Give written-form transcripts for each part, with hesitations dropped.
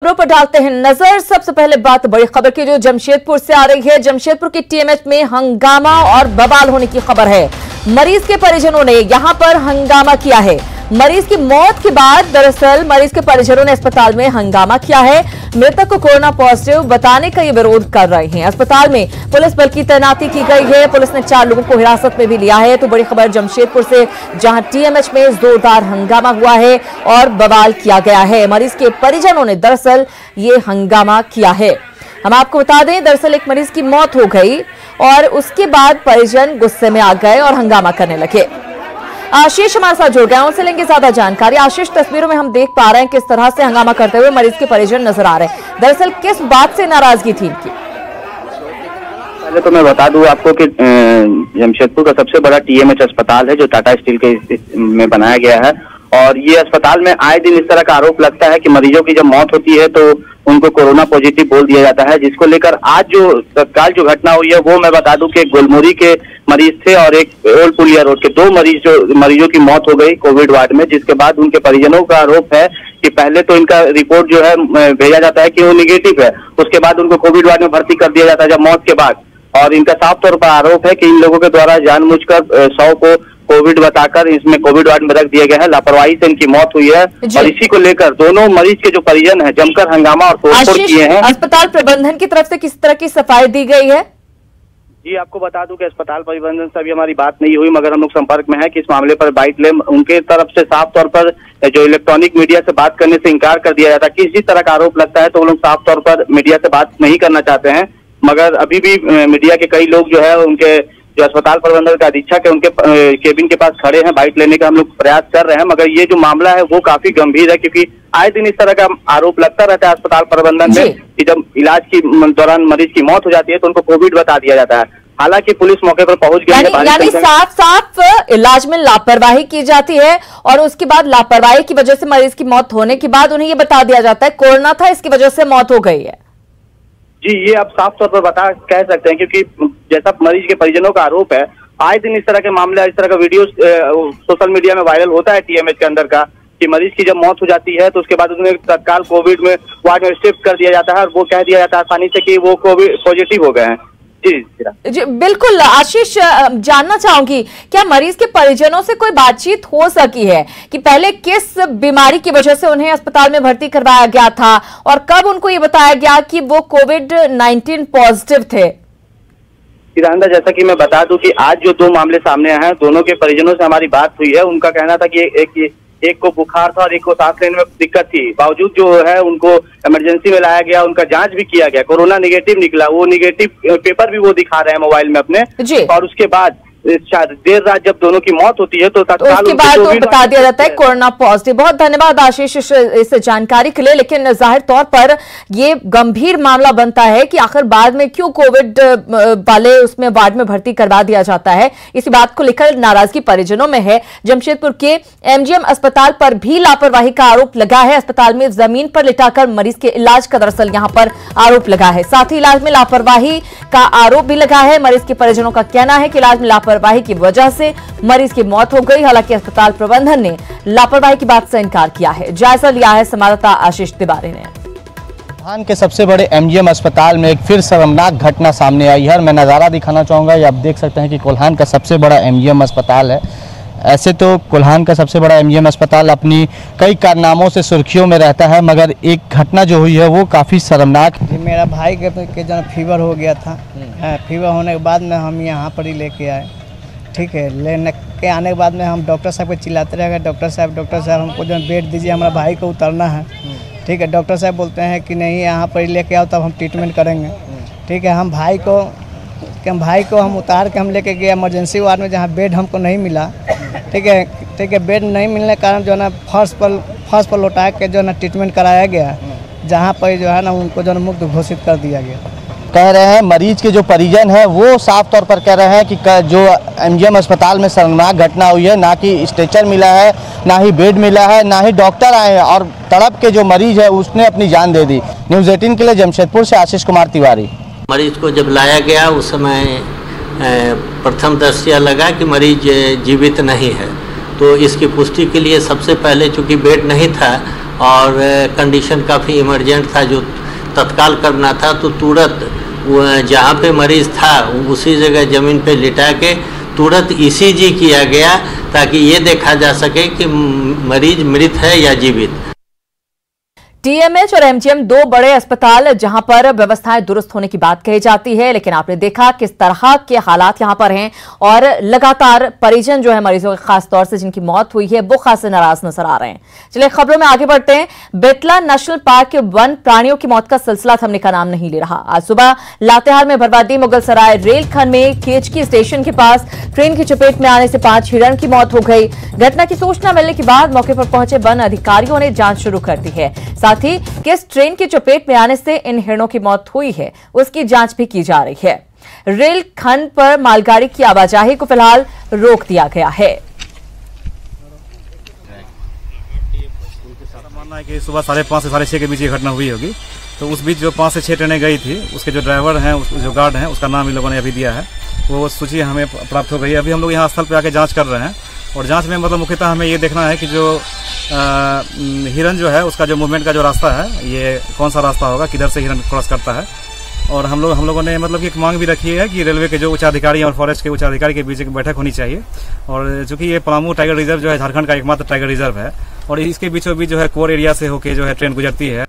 खबरों पर डालते हैं नजर। सबसे पहले बात बड़ी खबर की जो जमशेदपुर से आ रही है। जमशेदपुर की टीएमएच में हंगामा और बवाल होने की खबर है। मरीज के परिजनों ने यहां पर हंगामा किया है। मरीज की मौत के बाद दरअसल मरीज के परिजनों ने अस्पताल में हंगामा किया है। मृतक को कोरोना पॉजिटिव बताने का ये विरोध कर रहे हैं। अस्पताल में पुलिस बल की तैनाती की गई है। पुलिस ने 4 लोगों को हिरासत में भी लिया है। तो बड़ी खबर जमशेदपुर से, जहां टीएमएच में जोरदार हंगामा हुआ है और बवाल किया गया है। मरीज के परिजनों ने दरअसल ये हंगामा किया है। हम आपको बता दें, दरअसल एक मरीज की मौत हो गई और उसके बाद परिजन गुस्से में आ गए और हंगामा करने लगे। आशीष हमारे साथ जुड़ गए, उनसे लेंगे ज्यादा जानकारी। आशीष, तस्वीरों में हम देख पा रहे हैं किस तरह से हंगामा करते हुए मरीज के परिजन नजर आ रहे हैं। दरअसल किस बात से नाराजगी थी इनकी? पहले तो मैं बता दूं आपको कि जमशेदपुर का सबसे बड़ा टीएमएच अस्पताल है जो टाटा स्टील के में बनाया गया है। और ये अस्पताल में आए दिन इस तरह का आरोप लगता है कि मरीजों की जब मौत होती है तो उनको कोरोना पॉजिटिव बोल दिया जाता है, जिसको लेकर आज जो तत्काल जो घटना हुई है वो मैं बता दूं कि गोलमुरी के मरीज थे और एक ओल्ड पुलिया रोड के 2 मरीजों की मौत हो गई कोविड वार्ड में। जिसके बाद उनके परिजनों का आरोप है कि पहले तो इनका रिपोर्ट जो है भेजा जाता है कि वो निगेटिव है, उसके बाद उनको कोविड वार्ड में भर्ती कर दिया जाता है जब मौत के बाद। और इनका साफ तौर पर आरोप है कि इन लोगों के द्वारा जानबूझकर 100 को कोविड बताकर इसमें कोविड वार्ड में रख दिया गया है। लापरवाही से इनकी मौत हुई है और इसी को लेकर दोनों मरीज के जो परिजन हैं जमकर हंगामा और तोड़फोड़ किए हैं। अस्पताल प्रबंधन की तरफ से किस तरह की सफाई दी गई है? जी, आपको बता दूं कि अस्पताल प्रबंधन से अभी हमारी बात नहीं हुई, मगर हम लोग संपर्क में है कि इस मामले पर बाइट लें। उनके तरफ से साफ तौर पर जो इलेक्ट्रॉनिक मीडिया से बात करने से इनकार कर दिया जाता है। किसी तरह का आरोप लगता है तो वो लोग साफ तौर पर मीडिया से बात नहीं करना चाहते हैं। मगर अभी भी मीडिया के कई लोग जो है उनके जो अस्पताल प्रबंधन का अधीक्षक है उनके केबिन के पास खड़े हैं, बाइट लेने का हम लोग प्रयास कर रहे हैं। मगर ये जो मामला है वो काफी गंभीर है, क्योंकि आए दिन इस तरह का आरोप लगता रहता है अस्पताल प्रबंधन में कि जब इलाज की दौरान मरीज की मौत हो जाती है तो उनको कोविड बता दिया जाता है। हालांकि पुलिस मौके पर पहुंच गई है। यानी साफ इलाज में लापरवाही की जाती है और उसके बाद लापरवाही की वजह से मरीज की मौत होने के बाद उन्हें ये बता दिया जाता है कोरोना था, इसकी वजह से मौत हो गई है। जी, ये आप साफ तौर पर कह सकते हैं, क्योंकि जैसा मरीज के परिजनों का आरोप है, आए दिन इस तरह के मामले, इस तरह का वीडियो सोशल मीडिया में वायरल होता है टीएमएच के अंदर का, कि मरीज की जब मौत हो जाती है तो उसके बाद उन्हें तत्काल कोविड में वार्ड में शिफ्ट कर दिया जाता है और वो कह दिया जाता है आसानी से कि वो कोविड पॉजिटिव हो गए हैं। जी बिल्कुल। आशीष, जानना चाहूंगी क्या मरीज के परिजनों से कोई बातचीत हो सकी है कि पहले किस बीमारी की वजह से उन्हें अस्पताल में भर्ती करवाया गया था और कब उनको ये बताया गया कि वो कोविड-19 पॉजिटिव थे? किरांदा, जैसा कि मैं बता दूं कि आज जो 2 मामले सामने आए हैं, दोनों के परिजनों से हमारी बात हुई है। उनका कहना था कि एक को बुखार था और एक को सांस लेने में दिक्कत थी, बावजूद जो है उनको इमरजेंसी में लाया गया, उनका जांच भी किया गया, कोरोना निगेटिव निकला। वो निगेटिव पेपर भी वो दिखा रहे हैं मोबाइल में अपने। और उसके बाद देर रात जब दोनों की मौत होती है तो तत्काल उसके बाद तो बता दिया जाता है कोरोना पॉजिटिव। बहुत धन्यवाद आशीष इस जानकारी के लिए। लेकिन जाहिर तौर पर ये गंभीर मामला बनता है कि आखिर बाद में क्यों कोविड वाले उसमें वार्ड में भर्ती करवा दिया जाता है। इसी बात को लेकर नाराजगी परिजनों में है। जमशेदपुर के एमजीएम अस्पताल पर भी लापरवाही का आरोप लगा है। अस्पताल में जमीन पर लिटाकर मरीज के इलाज का दरअसल यहां पर आरोप लगा है। साथ ही इलाज में लापरवाही का आरोप भी लगा है। मरीज के परिजनों का कहना है कि इलाज में लापरवाही की वजह से मरीज की मौत हो गई। हालांकि अस्पताल प्रबंधन ने लापरवाही की बात से इनकार किया है। जायजा लिया है संवाददाता आशीष तिवारी ने। कोल्हान के सबसे बड़े एमजीएम अस्पताल में एक फिर शर्मनाक घटना सामने आई है और मैं नज़ारा दिखाना चाहूँगा। ये आप देख सकते हैं कि कोल्हान का सबसे बड़ा एमजीएम अस्पताल है। ऐसे तो कोल्हान का सबसे बड़ा एमजीएम अस्पताल अपनी कई कारनामों से सुर्खियों में रहता है, मगर एक घटना जो हुई है वो काफ़ी शर्मनाक। मेरा भाई के जो फीवर हो गया था, फीवर होने के बाद में हम यहाँ पर ही लेके आए। ठीक है, लेने के आने के बाद में हम डॉक्टर साहब को चिल्लाते रह गए, डॉक्टर साहब हमको जो बेड दीजिए, हमारा भाई को उतरना है। ठीक है, डॉक्टर साहब बोलते हैं कि नहीं यहाँ पर लेके आओ तब हम ट्रीटमेंट करेंगे। ठीक है, हम भाई को हम उतार के हम लेके गए इमरजेंसी वार्ड में, जहाँ बेड हमको नहीं मिला। ठीक है, बेड नहीं मिलने के कारण जो है ना फर्स्ट पर लौटा के जो है ना ट्रीटमेंट कराया गया, जहाँ पर जो है ना उनको जो है मुक्त घोषित कर दिया गया। कह रहे हैं मरीज के जो परिजन हैं वो साफ तौर पर कह रहे हैं कि जो एमजीएम अस्पताल में शर्मनाक घटना हुई है, ना कि स्ट्रेचर मिला है, ना ही बेड मिला है, ना ही डॉक्टर आए हैं और तड़प के जो मरीज है उसने अपनी जान दे दी। न्यूज़ 18 के लिए जमशेदपुर से आशीष कुमार तिवारी। मरीज को जब लाया गया उस समय प्रथम दृष्टया लगा कि मरीज जीवित नहीं है, तो इसकी पुष्टि के लिए सबसे पहले चूँकि बेड नहीं था और कंडीशन काफ़ी इमरजेंट था जो तत्काल करना था, तो तुरंत जहाँ पे मरीज़ था उसी जगह ज़मीन पे लिटा के तुरंत ECG किया गया ताकि ये देखा जा सके कि मरीज मृत है या जीवित। TMH और MGM दो बड़े अस्पताल जहां पर व्यवस्थाएं दुरुस्त होने की बात कही जाती है, लेकिन आपने देखा किस तरह के हालात यहां पर हैं और लगातार परिजन जो है मरीजों के, खास तौर से जिनकी मौत हुई है, वो खासे नाराज नजर आ रहे हैं। चलिए खबरों में आगे बढ़ते हैं। बेतला नेशनल पार्क के वन प्राणियों की मौत का सिलसिला थमने का नाम नहीं ले रहा। आज सुबह लातेहार में बरवाडी मुगलसराय रेलखंड में केचकी स्टेशन के पास ट्रेन की चपेट में आने से 5 हिरण की मौत हो गई। घटना की सूचना मिलने के बाद मौके पर पहुंचे वन अधिकारियों ने जांच शुरू कर दी है। साथ ही किस ट्रेन की चपेट में आने से इन हिरणों की मौत हुई है उसकी जांच भी की जा रही है। रेल खंड पर मालगाड़ी की आवाजाही को फिलहाल रोक दिया गया है। मानना है कि सुबह 5:30 से 6:30 के बीच ये घटना हुई होगी। तो उस बीच जो 5 से 6 ट्रेनें गई थी, उसके जो ड्राइवर हैं, जो गार्ड हैं, उसका नाम इन लोगों ने अभी दिया है। वो सूची हमें प्राप्त हो गई है। अभी हम लोग यहाँ स्थल पर आके जांच कर रहे हैं और जांच में मतलब मुख्यतः हमें ये देखना है कि जो हिरन जो है उसका जो मूवमेंट का जो रास्ता है, ये कौन सा रास्ता होगा, किधर से हिरन क्रॉस करता है। और हम लोगों ने मतलब एक मांग भी रखी है कि रेलवे के जो उच्चाधिकारी और फॉरेस्ट के उच्चाधिकारी के बीच एक बैठक होनी चाहिए। और चूंकि ये पलामू टाइगर रिजर्व जो है झारखंड का एकमात्र टाइगर रिजर्व है और इसके बीचों बीच जो है कोर एरिया से होके जो है ट्रेन गुजरती है।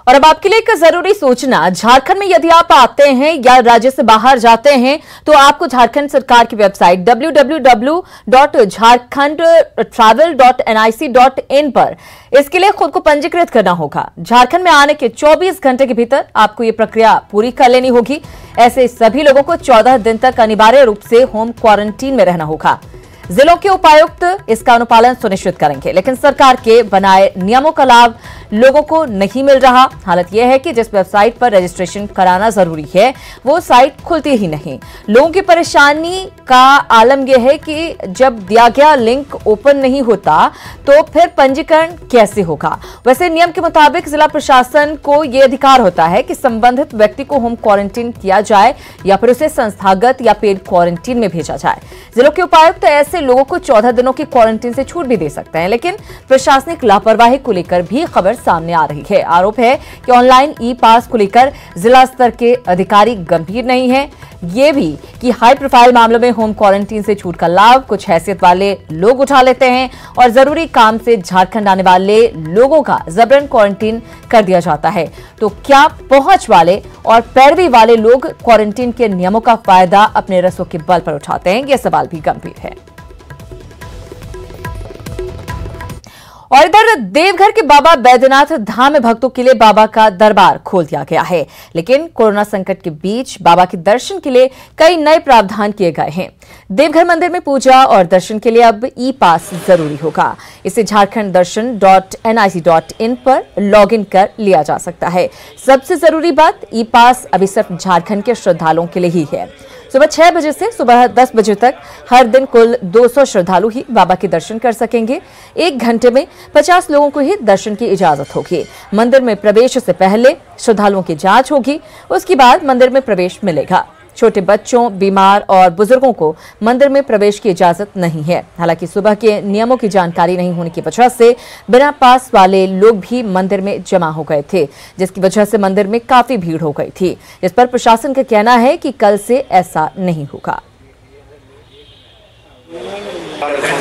और अब आपके लिए एक जरूरी सूचना, झारखंड में यदि आप आते हैं या राज्य से बाहर जाते हैं तो आपको झारखंड सरकार की वेबसाइट www.jharkhandtravel.nic.in पर इसके लिए खुद को पंजीकृत करना होगा। झारखंड में आने के 24 घंटे के भीतर आपको ये प्रक्रिया पूरी कर लेनी होगी। ऐसे सभी लोगों को 14 दिन तक अनिवार्य रूप से होम क्वारंटीन में रहना होगा। जिलों के उपायुक्त इसका अनुपालन सुनिश्चित करेंगे, लेकिन सरकार के बनाए नियमों का लाभ लोगों को नहीं मिल रहा। हालत यह है कि जिस वेबसाइट पर रजिस्ट्रेशन कराना जरूरी है वो साइट खुलती ही नहीं। लोगों की परेशानी का आलम यह है कि जब दिया गया लिंक ओपन नहीं होता तो फिर पंजीकरण कैसे होगा। वैसे नियम के मुताबिक जिला प्रशासन को यह अधिकार होता है कि संबंधित व्यक्ति को होम क्वारंटीन किया जाए या फिर उसे संस्थागत या पेड क्वारंटीन में भेजा जाए। जिलों के उपायुक्त ऐसे लोगों को 14 दिनों की क्वारंटीन से छूट भी दे सकते हैं, लेकिन प्रशासनिक लापरवाही को लेकर भी खबर सामने आ रही है। आरोप है कि ऑनलाइन ई पास को लेकर जिला स्तर के अधिकारी गंभीर नहीं है। ये भी कि हाई प्रोफाइल मामलों में होम क्वारंटीन से छूट का लाभ कुछ हैसियत वाले लोग उठा लेते हैं और जरूरी काम से झारखंड आने वाले लोगों का जबरन क्वारंटीन कर दिया जाता है। तो क्या पहुंच वाले और पैरवी वाले लोग क्वारंटीन के नियमों का फायदा अपने रसों के बल पर उठाते हैं? यह सवाल भी गंभीर है। और इधर देवघर के बाबा बैद्यनाथ धाम में भक्तों के लिए बाबा का दरबार खोल दिया गया है, लेकिन कोरोना संकट के बीच बाबा के दर्शन के लिए कई नए प्रावधान किए गए हैं। देवघर मंदिर में पूजा और दर्शन के लिए अब ई पास जरूरी होगा। इसे झारखंड-दर्शन.nic.in पर लॉगिन कर लिया जा सकता है। सबसे जरूरी बात, ई पास अभी सिर्फ झारखंड के श्रद्धालुओं के लिए ही है। सुबह 6 बजे से सुबह 10 बजे तक हर दिन कुल 200 श्रद्धालु ही बाबा के दर्शन कर सकेंगे। 1 घंटे में 50 लोगों को ही दर्शन की इजाजत होगी। मंदिर में प्रवेश से पहले श्रद्धालुओं की जांच होगी, उसके बाद मंदिर में प्रवेश मिलेगा। छोटे बच्चों, बीमार और बुजुर्गों को मंदिर में प्रवेश की इजाजत नहीं है। हालांकि सुबह के नियमों की जानकारी नहीं होने की वजह से बिना पास वाले लोग भी मंदिर में जमा हो गए थे, जिसकी वजह से मंदिर में काफी भीड़ हो गई थी। इस पर प्रशासन का कहना है कि कल से ऐसा नहीं होगा।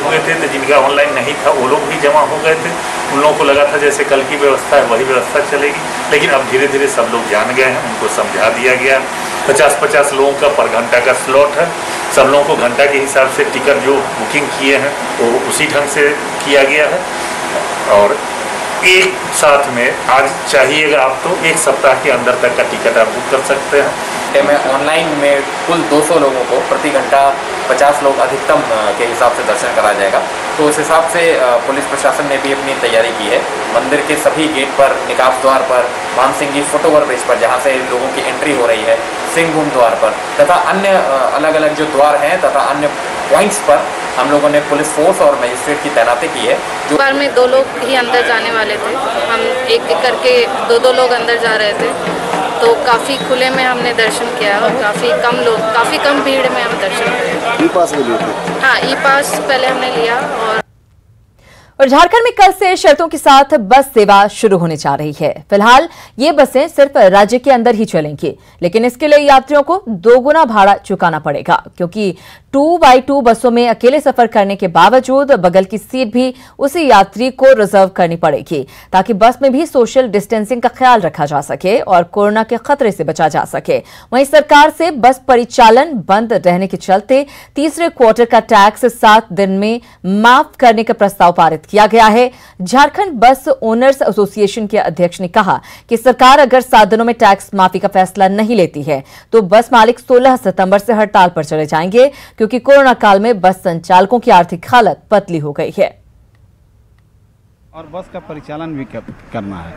हुए थे तो जिनका ऑनलाइन नहीं था वो लोग भी जमा हो गए थे। उन लोगों को लगा था जैसे कल की व्यवस्था है वही व्यवस्था चलेगी, लेकिन अब धीरे धीरे सब लोग जान गए हैं, उनको समझा दिया गया। 50-50 लोगों का पर घंटा का स्लॉट है। सब लोगों को घंटा के हिसाब से टिकट जो बुकिंग किए हैं वो उसी ढंग से किया गया है। और एक साथ में आज चाहिएगा आप तो 1 सप्ताह के अंदर तक का टिकट आप बुक कर सकते हैं। में ऑनलाइन में कुल 200 लोगों को प्रति घंटा 50 लोग अधिकतम के हिसाब से दर्शन करा जाएगा। तो उस हिसाब से पुलिस प्रशासन ने भी अपनी तैयारी की है। मंदिर के सभी गेट पर, निकास द्वार पर, मान सिंह जी फुटओवर ब्रिज पर जहां से लोगों की एंट्री हो रही है, सिंहभूम द्वार पर तथा अन्य अलग अलग जो द्वार हैं तथा अन्य पॉइंट्स पर हम लोगों ने पुलिस फोर्स और मजिस्ट्रेट की तैनाती की है। जो बार में 2 लोग ही अंदर जाने वाले थे, हम एक एक करके 2-2 लोग अंदर जा रहे थे, तो काफ़ी खुले में हमने दर्शन किया और काफ़ी कम भीड़ में हम दर्शन किए। ई पास भी लिए थे? हाँ, ई पास पहले हमने लिया। और और झारखंड में कल से शर्तों के साथ बस सेवा शुरू होने जा रही है। फिलहाल ये बसें सिर्फ राज्य के अंदर ही चलेंगी, लेकिन इसके लिए यात्रियों को दोगुना भाड़ा चुकाना पड़ेगा, क्योंकि 2x2 बसों में अकेले सफर करने के बावजूद बगल की सीट भी उसी यात्री को रिजर्व करनी पड़ेगी, ताकि बस में भी सोशल डिस्टेंसिंग का ख्याल रखा जा सके और कोरोना के खतरे से बचा जा सके। वहीं सरकार से बस परिचालन बंद रहने के चलते तीसरे क्वार्टर का टैक्स 7 दिन में माफ करने का प्रस्ताव पारित किया गया है। झारखंड बस ओनर्स एसोसिएशन के अध्यक्ष ने कहा कि सरकार अगर 7 दिनों में टैक्स माफी का फैसला नहीं लेती है तो बस मालिक 16 सितंबर से हड़ताल पर चले जाएंगे, क्योंकि कोरोना काल में बस संचालकों की आर्थिक हालत पतली हो गई है और बस का परिचालन भी करना है,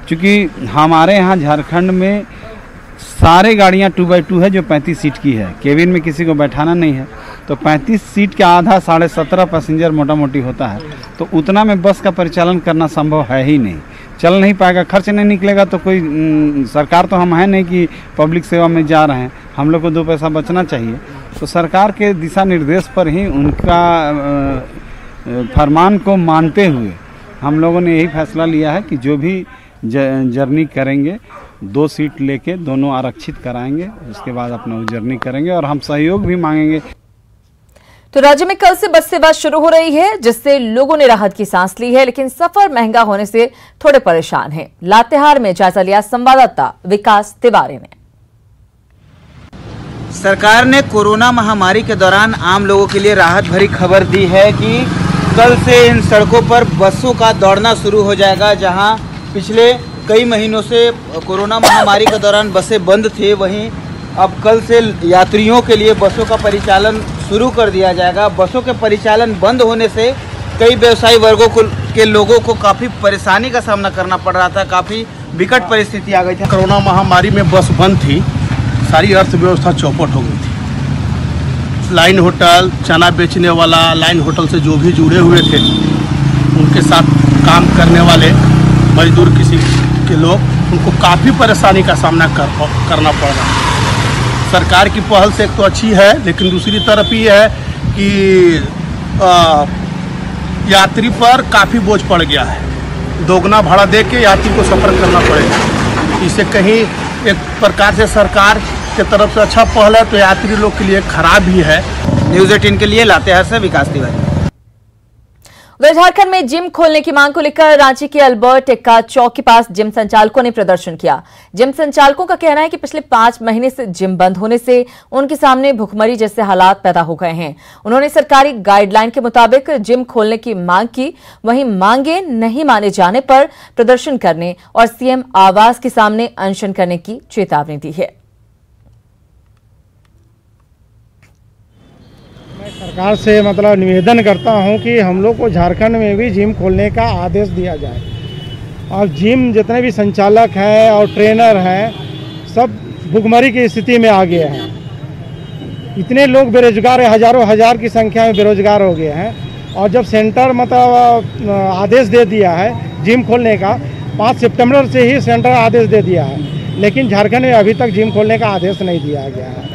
क्योंकि हमारे यहाँ झारखंड में सारे गाड़ियाँ 2x2 है जो 35 सीट की है। केबिन में किसी को बैठाना नहीं है, तो 35 सीट का आधा 17.5 पैसेंजर मोटा मोटी होता है, तो उतना में बस का परिचालन करना संभव है ही नहीं, चल नहीं पाएगा, खर्च नहीं निकलेगा। तो कोई सरकार तो हम है नहीं कि पब्लिक सेवा में जा रहे हैं, हम लोग को 2 पैसा बचना चाहिए। तो सरकार के दिशा निर्देश पर ही उनका फरमान को मानते हुए हम लोगों ने यही फैसला लिया है कि जो भी जर्नी करेंगे 2 सीट लेके दोनों आरक्षित कराएंगे, उसके बाद अपना जर्नी करेंगे और हम सहयोग भी मांगेंगे। तो राज्य में कल से बस सेवा शुरू हो रही है, जिससे लोगों ने राहत की सांस ली है, लेकिन सफर महंगा होने से थोड़े परेशान हैं। लातेहार में जायजा लिया संवाददाता विकास तिवारी ने। सरकार ने कोरोना महामारी के दौरान आम लोगों के लिए राहत भरी खबर दी है कि कल से इन सड़कों पर बसों का दौड़ना शुरू हो जाएगा। जहां पिछले कई महीनों से कोरोना महामारी के दौरान बसें बंद थी, वहीं अब कल से यात्रियों के लिए बसों का परिचालन शुरू कर दिया जाएगा। बसों के परिचालन बंद होने से कई व्यवसायी वर्गों के लोगों को काफ़ी परेशानी का सामना करना पड़ रहा था, काफ़ी विकट परिस्थिति आ गई थी। कोरोना महामारी में बस बंद थी, सारी अर्थव्यवस्था चौपट हो गई थी। लाइन होटल, चना बेचने वाला, लाइन होटल से जो भी जुड़े हुए थे, उनके साथ काम करने वाले मजदूर किसी के लोग, उनको काफ़ी परेशानी का सामना करना पड़ रहा है। सरकार की पहल से एक तो अच्छी है, लेकिन दूसरी तरफ ये है कि यात्री पर काफ़ी बोझ पड़ गया है। दोगुना भाड़ा दे के यात्री को सफ़र करना पड़ेगा। इससे कहीं एक प्रकार से सरकार के तरफ से अच्छा पहल है, तो यात्री लोग के लिए खराब भी है। न्यूज़ 18 के लिए लातेहार से विकास तिवारी। उधर झारखंड में जिम खोलने की मांग को लेकर रांची के अल्बर्ट एक्का चौक के पास जिम संचालकों ने प्रदर्शन किया। जिम संचालकों का कहना है कि पिछले 5 महीने से जिम बंद होने से उनके सामने भुखमरी जैसे हालात पैदा हो गए हैं। उन्होंने सरकारी गाइडलाइन के मुताबिक जिम खोलने की मांग की, वहीं मांगे नहीं माने जाने पर प्रदर्शन करने और सीएम आवास के सामने अनशन करने की चेतावनी दी है। मैं सरकार से निवेदन करता हूं कि हम लोग को झारखंड में भी जिम खोलने का आदेश दिया जाए, और जिम जितने भी संचालक हैं और ट्रेनर हैं सब भुखमरी की स्थिति में आ गए हैं। इतने लोग बेरोजगार है, हजारों हजार की संख्या में बेरोजगार हो गए हैं। और जब सेंटर आदेश दे दिया है जिम खोलने का, 5 सितंबर से ही सेंटर आदेश दे दिया है, लेकिन झारखंड में अभी तक जिम खोलने का आदेश नहीं दिया गया है।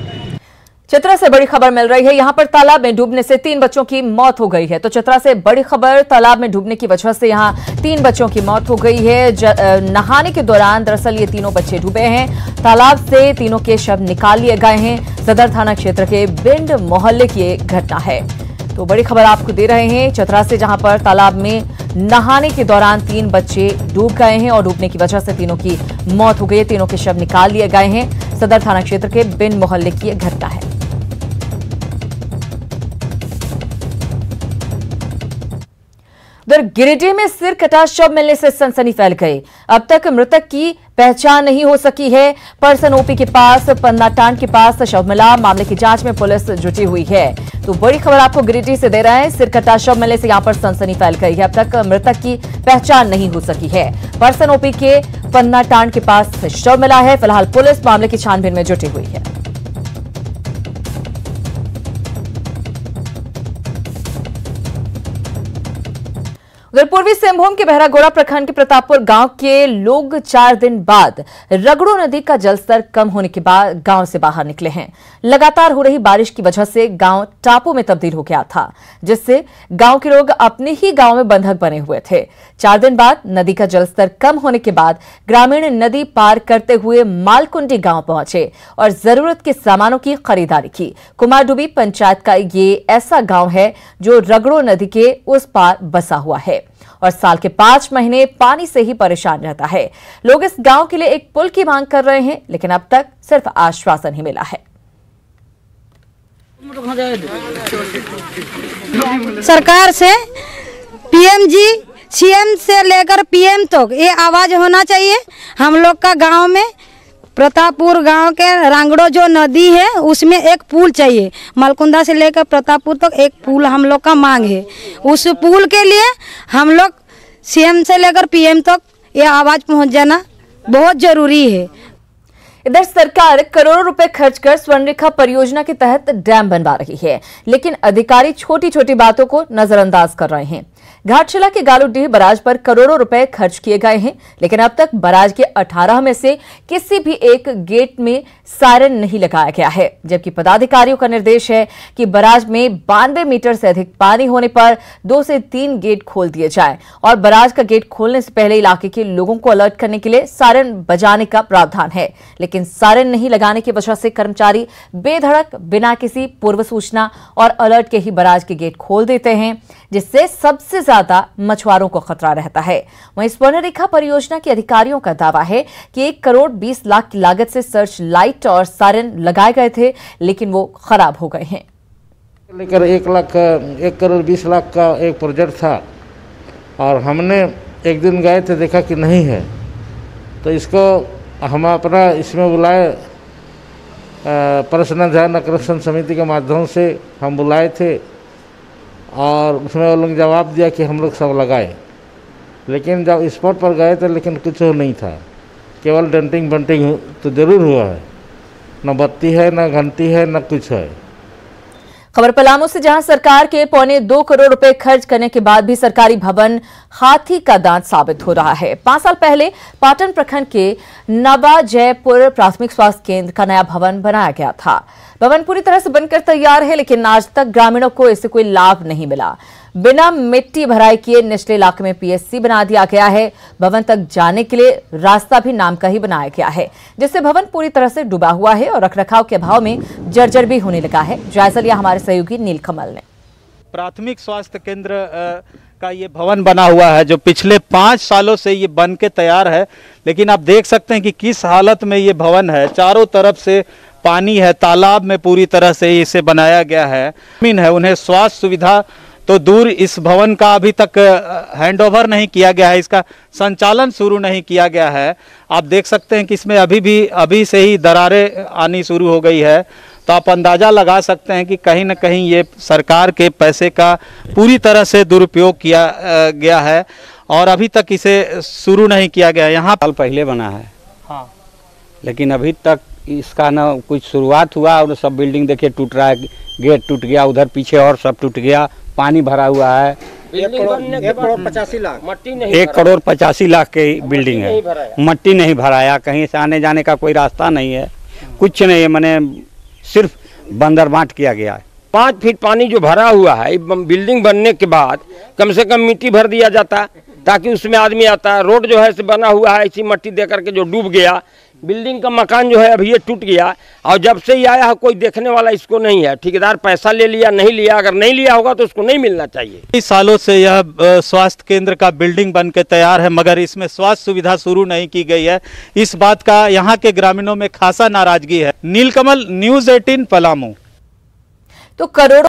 चतरा से बड़ी खबर मिल रही है। यहां पर तालाब में डूबने से 3 बच्चों की मौत हो गई है। तो चतरा से बड़ी खबर, तालाब में डूबने की वजह से यहां 3 बच्चों की मौत हो गई है। नहाने के दौरान दरअसल ये तीनों बच्चे डूबे हैं। तालाब से तीनों के शव निकाल लिए गए हैं। सदर थाना क्षेत्र के बिंड मोहल्ले की एक घटना है। तो बड़ी खबर आपको दे रहे हैं चतरा से, जहां पर तालाब में नहाने के दौरान 3 बच्चे डूब गए हैं और डूबने की वजह से तीनों की मौत हो गई है। तीनों के शव निकाल लिए गए हैं। सदर थाना क्षेत्र के बिंड मोहल्ले की एक घटना है। उधर गिरिडीह में सिर कटा शव मिलने से सनसनी फैल गई। अब तक मृतक की पहचान नहीं हो सकी है। पर्सन ओपी के पास पन्नाटांड के पास शव मिला। मामले की जांच में पुलिस जुटी हुई है। तो बड़ी खबर आपको गिरिडीह से दे रहे हैं। सिर कटा शव मिलने से यहां पर सनसनी फैल गई है। अब तक मृतक की पहचान नहीं हो सकी है। पर्सन ओपी के पन्नाटांड के पास शव मिला है। फिलहाल पुलिस मामले की छानबीन में जुटी हुई है। उधर पूर्वी सिंहभूम के बहरागोड़ा प्रखंड के प्रतापपुर गांव के लोग 4 दिन बाद रगड़ो नदी का जलस्तर कम होने के बाद गांव से बाहर निकले हैं। लगातार हो रही बारिश की वजह से गांव टापू में तब्दील हो गया था, जिससे गांव के लोग अपने ही गांव में बंधक बने हुए थे। 4 दिन बाद नदी का जलस्तर कम होने के बाद ग्रामीण नदी पार करते हुए मालकुंडी गांव पहुंचे और जरूरत के सामानों की खरीदारी की। कुमारडुबी पंचायत का ये ऐसा गांव है जो रगड़ो नदी के उस पार बसा हुआ है और साल के 5 महीने पानी से ही परेशान रहता है। लोग इस गांव के लिए एक पुल की मांग कर रहे हैं, लेकिन अब तक सिर्फ आश्वासन ही मिला है। सरकार से पीएम जी, सीएम से लेकर पीएम तक ये आवाज होना चाहिए। हम लोग का गांव में प्रतापपुर गांव के रांगड़ो जो नदी है उसमें एक पुल चाहिए। मालकुंदा से लेकर प्रतापपुर तक एक पुल हम लोग का मांग है। उस पुल के लिए हम लोग सीएम से लेकर पीएम तक ये आवाज पहुंच जाना बहुत जरूरी है। इधर सरकार करोड़ों रुपए खर्च कर स्वर्णरेखा परियोजना के तहत डैम बनवा रही है, लेकिन अधिकारी छोटी छोटी बातों को नजरअंदाज कर रहे हैं। घाटशिला के गालूडीह बराज पर करोड़ों रुपए खर्च किए गए हैं, लेकिन अब तक बराज के 18 में से किसी भी एक गेट में सायरन नहीं लगाया गया है, जबकि पदाधिकारियों का निर्देश है कि बराज में 92 मीटर से अधिक पानी होने पर 2 से 3 गेट खोल दिए जाएं और बराज का गेट खोलने से पहले इलाके के लोगों को अलर्ट करने के लिए सायरन बजाने का प्रावधान है। लेकिन सायरन नहीं लगाने की वजह से कर्मचारी बेधड़क बिना किसी पूर्व सूचना और अलर्ट के ही बराज के गेट खोल देते हैं, जिससे सबसे ज्यादा मछुआरों को खतरा रहता है। वहीं स्वर्णरेखा परियोजना के अधिकारियों का दावा है कि 1 करोड़ 20 लाख की लागत से सर्च लाइट और सायरन लगाए गए थे, लेकिन वो खराब हो गए हैं। लेकर 1 करोड़ 20 लाख का एक प्रोजेक्ट था और हमने एक दिन गए थे, देखा कि नहीं है, तो इसको हम अपना इसमें बुलाए पर्सनल ध्यान आकर्षण समिति के माध्यम से हम बुलाए थे और उसमें वो लोग जवाब दिया कि हम लोग सब लगाए, लेकिन जब स्पॉट पर गए थे लेकिन कुछ नहीं था, केवल डेंटिंग बंटिंग तो जरूर हुआ है, न बत्ती है, न घंटी है, न कुछ है। खबर पलामू से, जहां सरकार के 2.25 करोड़ रुपए खर्च करने के बाद भी सरकारी भवन हाथी का दांत साबित हो रहा है। 5 साल पहले पाटन प्रखंड के नवा जयपुर प्राथमिक स्वास्थ्य केंद्र का नया भवन बनाया गया था। भवन पूरी तरह से बनकर तैयार है, लेकिन आज तक ग्रामीणों को इससे कोई लाभ नहीं मिला। बिना मिट्टी भराई किए निचले इलाके में पीएचसी बना दिया गया है। भवन तक जाने के लिए रास्ता भी नाम का ही बनाया गया है, जिससे भवन पूरी तरह से डूबा हुआ है और रखरखाव के अभाव में जर्जर भी होने लगा है। जायजा लिया हमारे सहयोगी नीलकमल ने। प्राथमिक स्वास्थ्य केंद्र का ये भवन बना हुआ है जो पिछले 5 सालों से ये बन के तैयार है, लेकिन आप देख सकते हैं कि किस हालत में ये भवन है। चारों तरफ से पानी है, तालाब में पूरी तरह से इसे बनाया गया है। जमीन है, उन्हें स्वास्थ्य सुविधा तो दूर, इस भवन का अभी तक हैंडओवर नहीं किया गया है, इसका संचालन शुरू नहीं किया गया है। आप देख सकते हैं कि इसमें अभी से ही दरारें आनी शुरू हो गई है, तो आप अंदाज़ा लगा सकते हैं कि कहीं न कहीं ये सरकार के पैसे का पूरी तरह से दुरुपयोग किया गया है और अभी तक इसे शुरू नहीं किया गया। यहाँ साल पहले बना है, हाँ, लेकिन अभी तक इसका ना कुछ शुरुआत हुआ और सब बिल्डिंग देखिए टूट रहा है, गेट टूट गया, उधर पीछे और सब टूट गया, पानी भरा हुआ है। 1 करोड़ 85 लाख मट्टी नहीं, 1 करोड़ 85 लाख की बिल्डिंग है, मट्टी नहीं भराया, कहीं से आने जाने का कोई रास्ता नहीं है, कुछ नहीं है, मैंने सिर्फ बंदर बांट किया गया है। 5 फीट पानी जो भरा हुआ है, बिल्डिंग बनने के बाद कम से कम मिट्टी भर दिया जाता ताकि उसमें आदमी आता। रोड जो है से बना हुआ है, इसी मट्टी दे करके जो डूब गया। बिल्डिंग का मकान जो है अभी ये टूट गया और जब से ही आया है कोई देखने वाला इसको नहीं है। ठेकेदार पैसा ले लिया, नहीं लिया, अगर नहीं लिया होगा तो उसको नहीं मिलना चाहिए। कई सालों से यह स्वास्थ्य केंद्र का बिल्डिंग बन के तैयार है, मगर इसमें स्वास्थ्य सुविधा शुरू नहीं की गई है। इस बात का यहाँ के ग्रामीणों में खासा नाराजगी है। नीलकमल, न्यूज़ 18 पलामू। तो करोड़ों